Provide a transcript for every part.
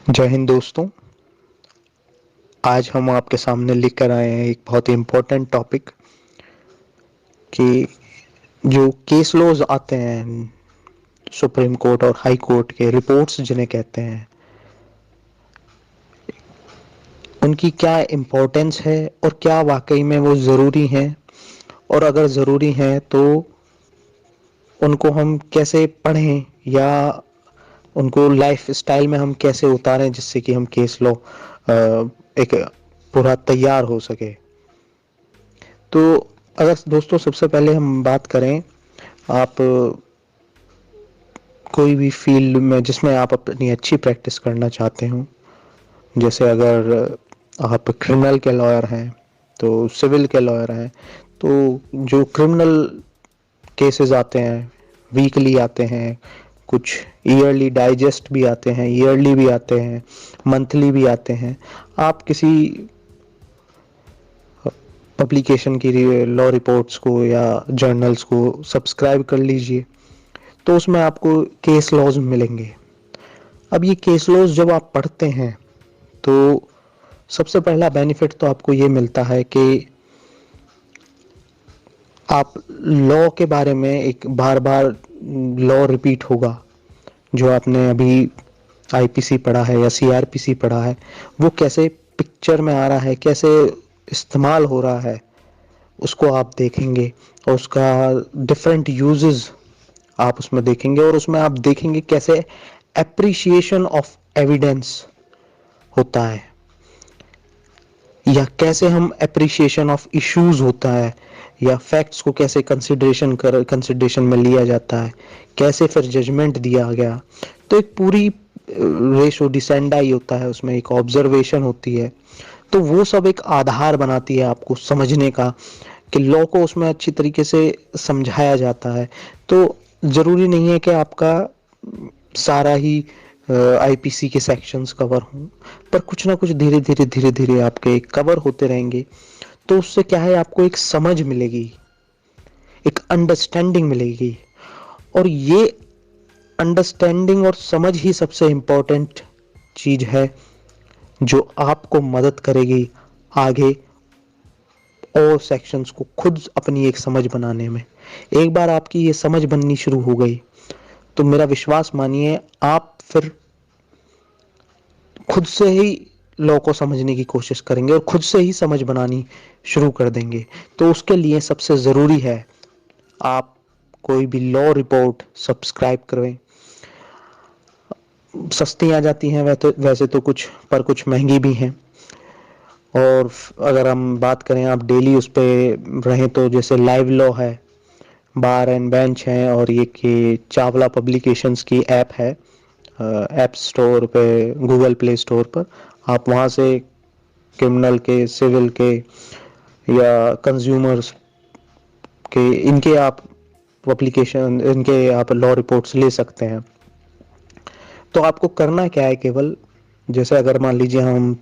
जय हिंद दोस्तों। आज हम आपके सामने लेकर आए हैं एक बहुत ही इम्पोर्टेंट टॉपिक कि जो केस लॉज आते हैं सुप्रीम कोर्ट और हाई कोर्ट के रिपोर्ट्स जिन्हें कहते हैं, उनकी क्या इम्पोर्टेंस है और क्या वाकई में वो ज़रूरी हैं, और अगर ज़रूरी हैं तो उनको हम कैसे पढ़ें या उनको लाइफ स्टाइल में हम कैसे उतारें जिससे कि हम केस लॉ एक पूरा तैयार हो सके। तो अगर दोस्तों सबसे पहले हम बात करें, आप कोई भी फील्ड में जिसमें आप अपनी अच्छी प्रैक्टिस करना चाहते हो, जैसे अगर आप क्रिमिनल के लॉयर हैं तो सिविल के लॉयर हैं, तो जो क्रिमिनल केसेस आते हैं वीकली आते हैं, कुछ ईयरली डाइजेस्ट भी आते हैं, ईयरली भी आते हैं, मंथली भी आते हैं। आप किसी पब्लिकेशन की लॉ रिपोर्ट्स को या जर्नल्स को सब्सक्राइब कर लीजिए, तो उसमें आपको केस लॉज मिलेंगे। अब ये केस लॉज जब आप पढ़ते हैं तो सबसे पहला बेनिफिट तो आपको ये मिलता है कि आप लॉ के बारे में एक बार बार लॉ रिपीट होगा। जो आपने अभी आईपीसी पढ़ा है या सीआरपीसी पढ़ा है, वो कैसे पिक्चर में आ रहा है, कैसे इस्तेमाल हो रहा है, उसको आप देखेंगे और उसका डिफरेंट यूजेस आप उसमें देखेंगे, और उसमें आप देखेंगे कैसे एप्रिसिएशन ऑफ एविडेंस होता है या कैसे हम एप्रिसिएशन ऑफ इश्यूज होता है या फैक्ट्स को कैसे कंसिडरेशन में लिया जाता है, कैसे फिर जजमेंट दिया गया। तो एक पूरी रेशो डिसेंडाई होता है, उसमें एक ऑब्जर्वेशन होती है। तो वो सब एक आधार बनाती है आपको समझने का कि लॉ को उसमें अच्छी तरीके से समझाया जाता है। तो जरूरी नहीं है कि आपका सारा ही आईपीसी के सेक्शंस कवर हों, पर कुछ ना कुछ धीरे धीरे आपके कवर होते रहेंगे। तो उससे क्या है, आपको एक समझ मिलेगी, एक अंडरस्टैंडिंग मिलेगी, और ये अंडरस्टैंडिंग और समझ ही सबसे इम्पोर्टेंट चीज है जो आपको मदद करेगी आगे और सेक्शंस को खुद अपनी एक समझ बनाने में। एक बार आपकी ये समझ बननी शुरू हो गई तो मेरा विश्वास मानिए, आप फिर खुद से ही लॉ को समझने की कोशिश करेंगे और खुद से ही समझ बनानी शुरू कर देंगे। तो उसके लिए सबसे ज़रूरी है आप कोई भी लॉ रिपोर्ट सब्सक्राइब करें। सस्ती आ जाती हैं वैसे तो कुछ, पर कुछ महंगी भी हैं। और अगर हम बात करें आप डेली उस पर रहें तो जैसे लाइव लॉ है, बार एंड बेंच है, और ये कि चावला पब्लिकेशंस की ऐप है, ऐप स्टोर पे, गूगल प्ले स्टोर पर आप वहाँ से क्रिमिनल के, सिविल के या कंज्यूमर्स के, इनके आप पब्लिकेशन, इनके आप लॉ रिपोर्ट्स ले सकते हैं। तो आपको करना क्या है, केवल जैसे अगर मान लीजिए हम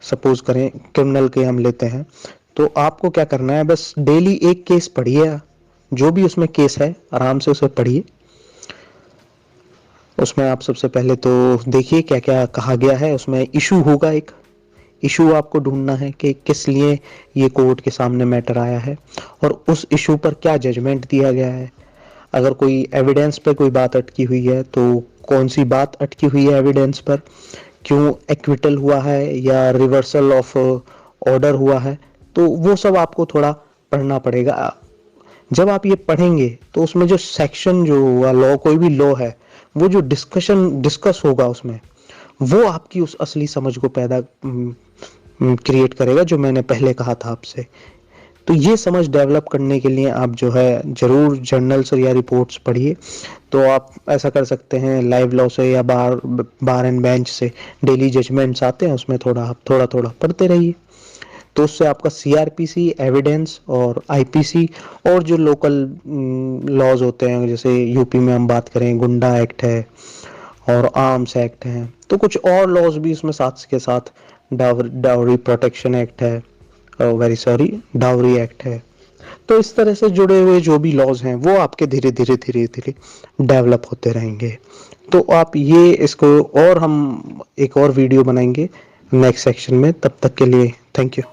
सपोज करें क्रिमिनल के हम लेते हैं, तो आपको क्या करना है, बस डेली एक केस पढ़िए, जो भी उसमें केस है आराम से उसे पढ़िए। उसमें आप सबसे पहले तो देखिए क्या क्या कहा गया है। उसमें इशू होगा, एक इशू आपको ढूंढना है कि किस लिए ये कोर्ट के सामने मैटर आया है और उस इशू पर क्या जजमेंट दिया गया है। अगर कोई एविडेंस पे कोई बात अटकी हुई है तो कौन सी बात अटकी हुई है एविडेंस पर, क्यों एक्विटल हुआ है या रिवर्सल ऑफ ऑर्डर हुआ है, तो वो सब आपको थोड़ा पढ़ना पड़ेगा। जब आप ये पढ़ेंगे तो उसमें जो सेक्शन जो हुआ लॉ, कोई भी लॉ है, वो जो डिस्कस होगा उसमें, वो आपकी उस असली समझ को पैदा क्रिएट करेगा जो मैंने पहले कहा था आपसे। तो ये समझ डेवलप करने के लिए आप जो है जरूर जर्नल्स या रिपोर्ट्स पढ़िए। तो आप ऐसा कर सकते हैं लाइव लॉ से या बार एंड बेंच से डेली जजमेंट्स आते हैं, उसमें थोड़ा आप थोड़ा थोड़ा पढ़ते रहिए। तो उससे आपका सीआरपीसी, एविडेंस और आईपीसी और जो लोकल लॉज होते हैं, जैसे यूपी में हम बात करें गुंडा एक्ट है और आर्म्स एक्ट है, तो कुछ और लॉज भी इसमें साथ के साथ डावरी प्रोटेक्शन एक्ट है, वेरी सॉरी, डावरी एक्ट है, तो इस तरह से जुड़े हुए जो भी लॉज हैं वो आपके धीरे धीरे धीरे धीरे डेवलप होते रहेंगे। तो आप ये इसको, और हम एक और वीडियो बनाएंगे नेक्स्ट सेक्शन में। तब तक के लिए थैंक यू।